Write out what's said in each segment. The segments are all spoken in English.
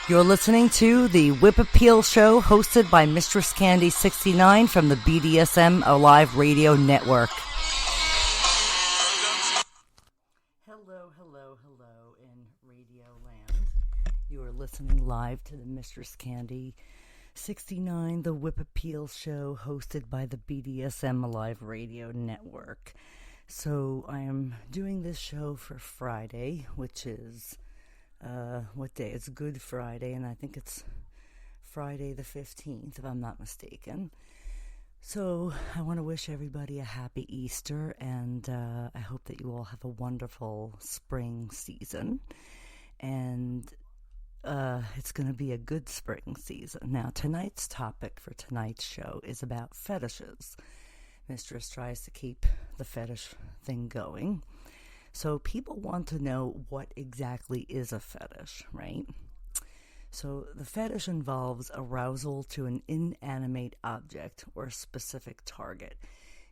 You're listening to the Whip Appeal Show, hosted by MistressCandy69 from the BDSM Alive Radio Network. Hello in Radio Land. You are listening live to the MistressCandy69, the Whip Appeal Show, hosted by the BDSM Alive Radio Network. So I am doing this show for Friday, which is... what day? It's Good Friday, and I think it's Friday the 15th, if I'm not mistaken. So I want to wish everybody a happy Easter, and I hope that you all have a wonderful spring season. And it's going to be a good spring season. Now, tonight's topic for tonight's show is about fetishes. Mistress tries to keep the fetish thing going. So people want to know what exactly is a fetish, right? So the fetish involves arousal to an inanimate object or a specific target,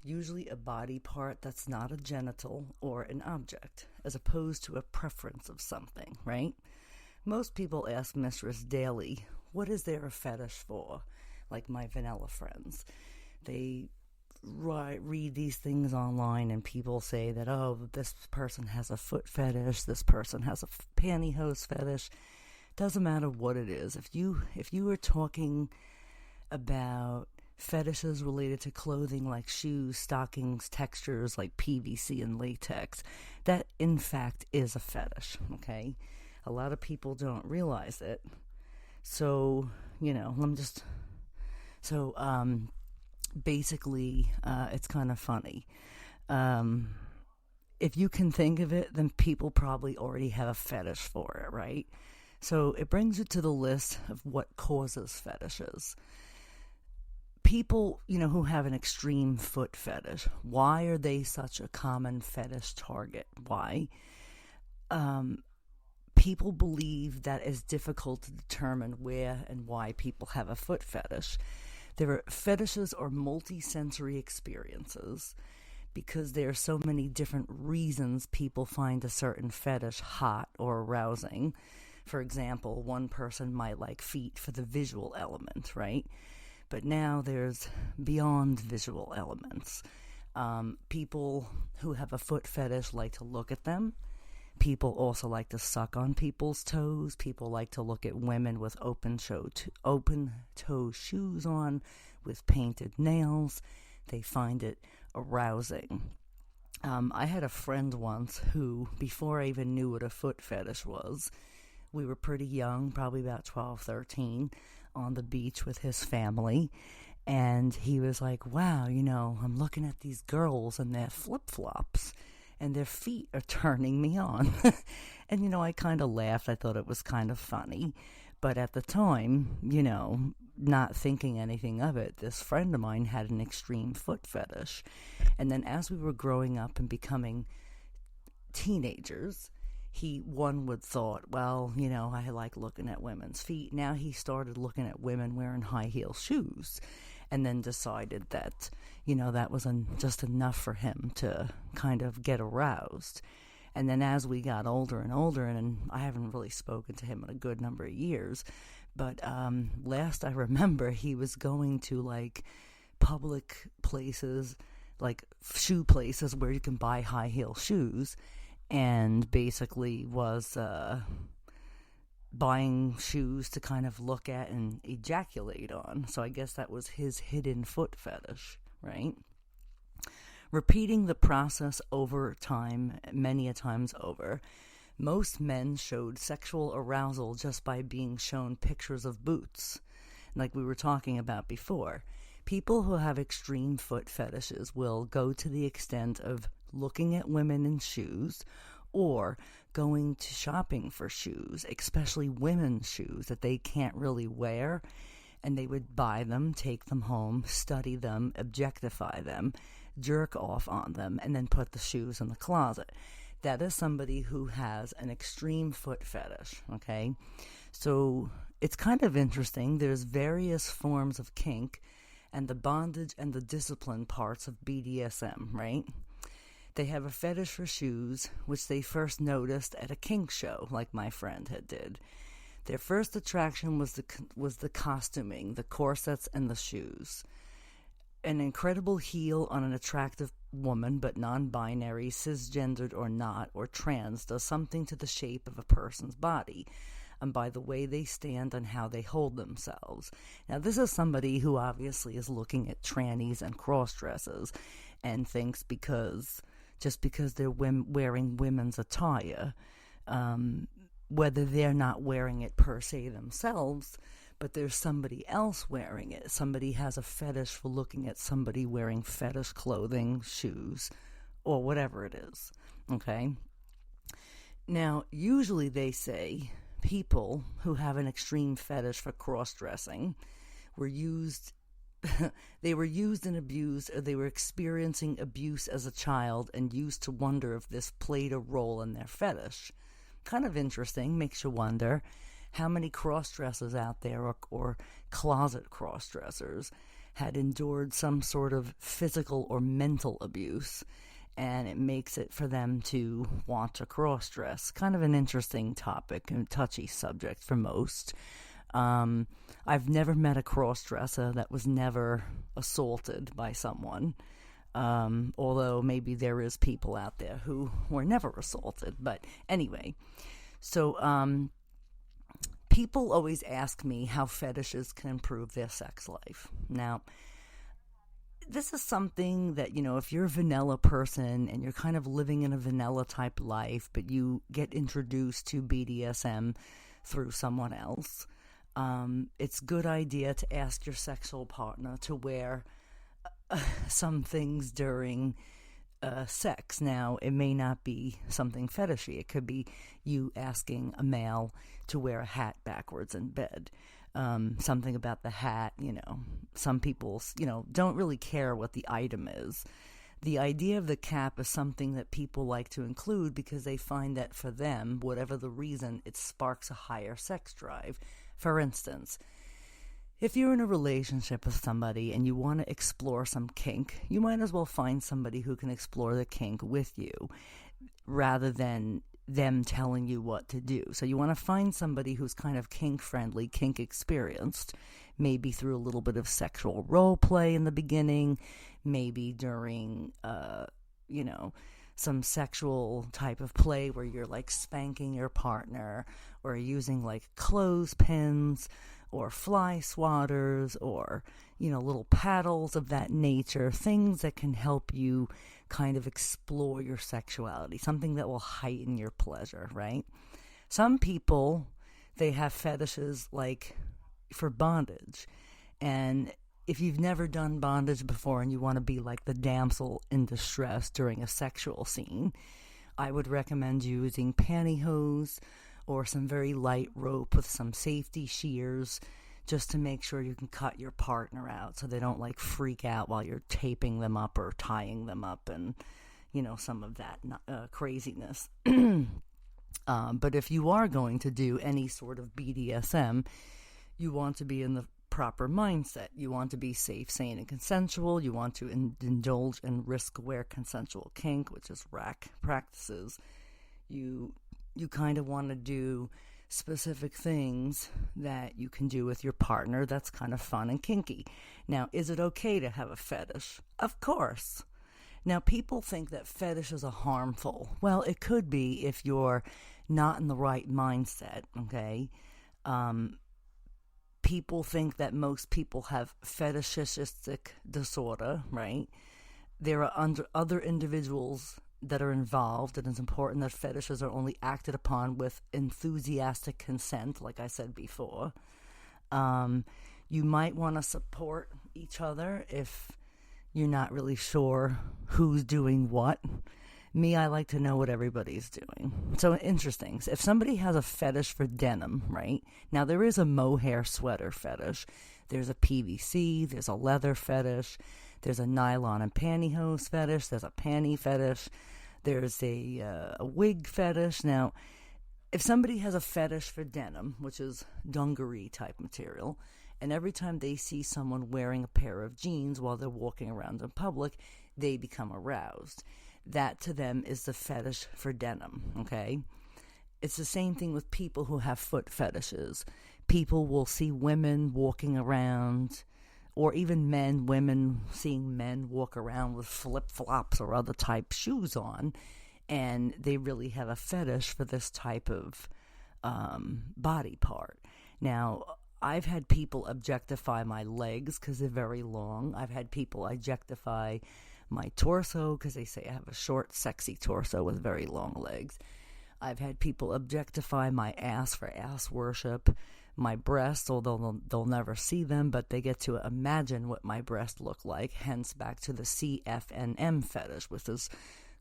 usually a body part that's not a genital or an object, as opposed to a preference of something, right? Most people ask Mistress daily, what is there a fetish for? Like my vanilla friends. They read these things online and people say that, oh, this person has a foot fetish, this person has a pantyhose fetish. Doesn't matter what it is. If you are talking about fetishes related to clothing like shoes, stockings, textures like PVC and latex, that in fact is a fetish, okay? A lot of people don't realize it. So, basically, it's kind of funny. If you can think of it, then people probably already have a fetish for it, right? So it brings you to the list of what causes fetishes. People, who have an extreme foot fetish, why are they such a common fetish target? Why? People believe that it's difficult to determine where and why people have a foot fetish. Fetishes are multi-sensory experiences because there are so many different reasons people find a certain fetish hot or arousing. For example, one person might like feet for the visual element, right? But now there's beyond visual elements. People who have a foot fetish like to look at them. People also like to suck on people's toes. People like to look at women with open-toe shoes on with painted nails. They find it arousing. I had a friend once who, before I even knew what a foot fetish was, we were pretty young, probably about 12, 13, on the beach with his family. And he was like, wow, I'm looking at these girls and their flip-flops. And their feet are turning me on. And, I kind of laughed. I thought it was kind of funny. But at the time, not thinking anything of it, this friend of mine had an extreme foot fetish. And then as we were growing up and becoming teenagers, one would thought, well, I like looking at women's feet. Now he started looking at women wearing high heel shoes. And then decided that, that was just enough for him to kind of get aroused. And then as we got older and older, and I haven't really spoken to him in a good number of years, but last I remember he was going to like public places, like shoe places where you can buy high heel shoes, and basically was buying shoes to kind of look at and ejaculate on. So I guess that was his hidden foot fetish, right? Repeating the process over time, many a times over, most men showed sexual arousal just by being shown pictures of boots, like we were talking about before. People who have extreme foot fetishes will go to the extent of looking at women in shoes or going to shopping for shoes, especially women's shoes that they can't really wear, and they would buy them, take them home, study them, objectify them, jerk off on them, and then put the shoes in the closet. That is somebody who has an extreme foot fetish, okay? So it's kind of interesting. There's various forms of kink and the bondage and the discipline parts of BDSM, right? They have a fetish for shoes, which they first noticed at a kink show, like my friend had did. Their first attraction was the costuming, the corsets, and the shoes. An incredible heel on an attractive woman, but non-binary, cisgendered or not, or trans, does something to the shape of a person's body, and by the way they stand and how they hold themselves. Now, this is somebody who obviously is looking at trannies and cross-dressers and thinks just because they're wearing women's attire, whether they're not wearing it per se themselves, but there's somebody else wearing it. Somebody has a fetish for looking at somebody wearing fetish clothing, shoes, or whatever it is, okay? Now, usually they say people who have an extreme fetish for cross-dressing were used and abused, or they were experiencing abuse as a child and used to wonder if this played a role in their fetish. Kind of interesting, makes you wonder how many cross-dressers out there or closet cross-dressers had endured some sort of physical or mental abuse, and it makes it for them to want to cross-dress. Kind of an interesting topic and touchy subject for most. I've never met a cross-dresser that was never assaulted by someone, although maybe there is people out there who were never assaulted. But anyway, so people always ask me how fetishes can improve their sex life. Now, this is something that, if you're a vanilla person and you're kind of living in a vanilla type life, but you get introduced to BDSM through someone else, it's a good idea to ask your sexual partner to wear some things during sex. Now, it may not be something fetishy. It could be you asking a male to wear a hat backwards in bed. Something about the hat, some people, don't really care what the item is. The idea of the cap is something that people like to include because they find that for them, whatever the reason, it sparks a higher sex drive. For instance, if you're in a relationship with somebody and you want to explore some kink, you might as well find somebody who can explore the kink with you rather than them telling you what to do. So you want to find somebody who's kind of kink-friendly, kink-experienced, maybe through a little bit of sexual role play in the beginning, maybe during, some sexual type of play where you're like spanking your partner or using like clothespins or fly swatters or, little paddles of that nature, things that can help you kind of explore your sexuality, something that will heighten your pleasure, right? Some people, they have fetishes like for bondage, and if you've never done bondage before and you want to be like the damsel in distress during a sexual scene, I would recommend using pantyhose or some very light rope with some safety shears just to make sure you can cut your partner out so they don't like freak out while you're taping them up or tying them up and, some of that craziness. But if you are going to do any sort of BDSM, you want to be in the proper mindset. You want to be safe, sane, and consensual. You want to indulge in risk-aware consensual kink, which is rack practices. You kind of want to do specific things that you can do with your partner that's kind of fun and kinky. Now, is it okay to have a fetish? Of course. Now, people think that fetishes are harmful. Well, it could be if you're not in the right mindset, okay? People think that most people have fetishistic disorder, right? There are other individuals that are involved, and it's important that fetishes are only acted upon with enthusiastic consent, like I said before. You might want to support each other if you're not really sure who's doing what. Me, I like to know what everybody's doing. So interesting. If somebody has a fetish for denim, right? Now, there is a mohair sweater fetish. There's a PVC. There's a leather fetish. There's a nylon and pantyhose fetish. There's a panty fetish. There's a wig fetish. Now, if somebody has a fetish for denim, which is dungaree type material, and every time they see someone wearing a pair of jeans while they're walking around in public, they become aroused. That to them is the fetish for denim, okay? it's the same thing with people who have foot fetishes. People will see women walking around, or even women seeing men walk around with flip-flops or other type shoes on, and they really have a fetish for this type of body part. Now, I've had people objectify my legs because they're very long. I've had people objectify my torso because they say I have a short, sexy torso with very long legs. I've had people objectify my ass for ass worship. My breasts, although they'll never see them, but they get to imagine what my breasts look like, hence back to the CFNM fetish, which is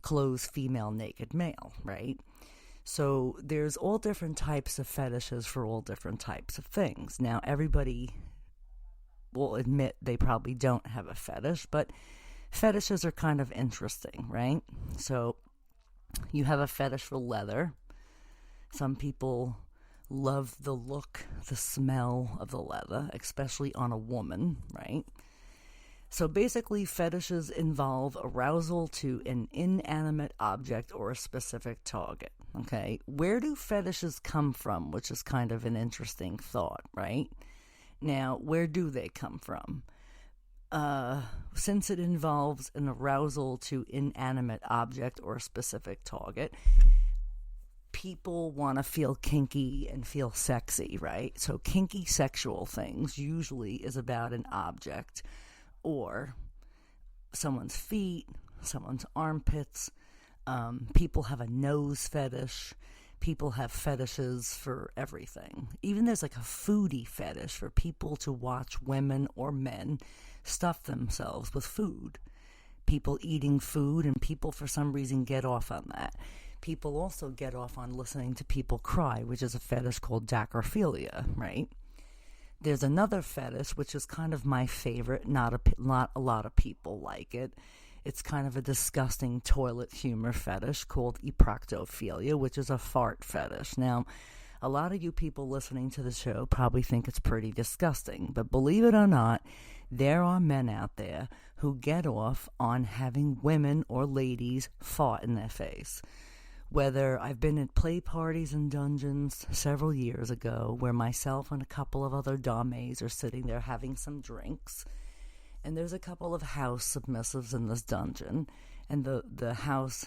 clothes female, naked male, right? So there's all different types of fetishes for all different types of things. Now, everybody will admit they probably don't have a fetish, but fetishes are kind of interesting, right? So you have a fetish for leather. Some people love the look, the smell of the leather, especially on a woman, right? So basically, fetishes involve arousal to an inanimate object or a specific target, okay? Where do fetishes come from, which is kind of an interesting thought, right? Now, where do they come from? Since it involves an arousal to inanimate object or a specific target, people want to feel kinky and feel sexy, right? So kinky sexual things usually is about an object or someone's feet, someone's armpits. People have a nose fetish. People have fetishes for everything. Even there's like a foodie fetish for people to watch women or men stuff themselves with food. People eating food, and people for some reason get off on that. People also get off on listening to people cry, which is a fetish called dacrophilia, right? There's another fetish, which is kind of my favorite. Not a lot of people like it. It's kind of a disgusting toilet humor fetish called Eproctophillia, which is a fart fetish. Now, a lot of you people listening to the show probably think it's pretty disgusting, but believe it or not, there are men out there who get off on having women or ladies fart in their face. Whether I've been at play parties and dungeons several years ago where myself and a couple of other dames are sitting there having some drinks, and there's a couple of house submissives in this dungeon, and the house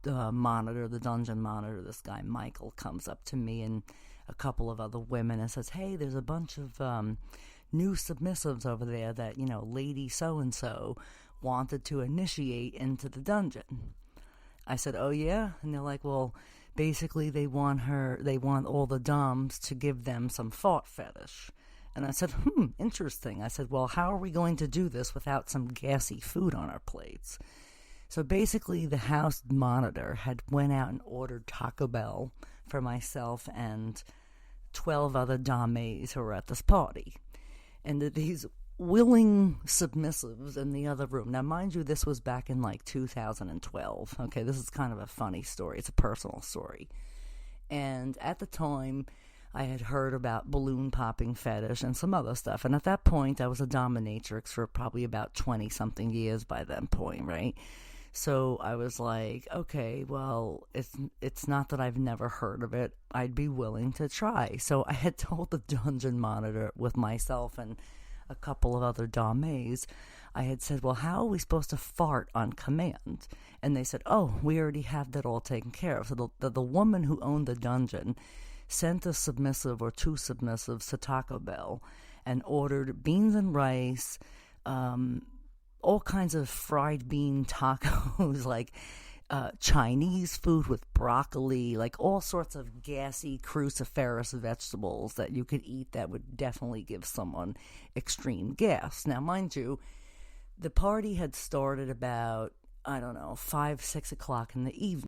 monitor, the dungeon monitor, this guy Michael, comes up to me and a couple of other women and says, "Hey, there's a bunch of new submissives over there that, lady so-and-so wanted to initiate into the dungeon." I said, "Oh, yeah?" And they're like, "Well, basically they want all the doms to give them some fart fetish." And I said, interesting. I said, "Well, how are we going to do this without some gassy food on our plates?" So basically the house monitor had went out and ordered Taco Bell for myself and 12 other dames who were at this party. And these willing submissives in the other room. Now, mind you, this was back in like 2012. Okay, this is kind of a funny story. It's a personal story. And at the time, I had heard about balloon popping fetish and some other stuff. And at that point, I was a dominatrix for probably about 20-something years by that point, right? So I was like, okay, well, it's not that I've never heard of it. I'd be willing to try. So I had told the dungeon monitor with myself and a couple of other dames, I had said, "Well, how are we supposed to fart on command?" And they said, "Oh, we already have that all taken care of." So the woman who owned the dungeon sent a submissive or two submissives to Taco Bell and ordered beans and rice, all kinds of fried bean tacos, like Chinese food with broccoli, like all sorts of gassy cruciferous vegetables that you could eat that would definitely give someone extreme gas. Now, mind you, the party had started about, 5, 6 o'clock in the evening.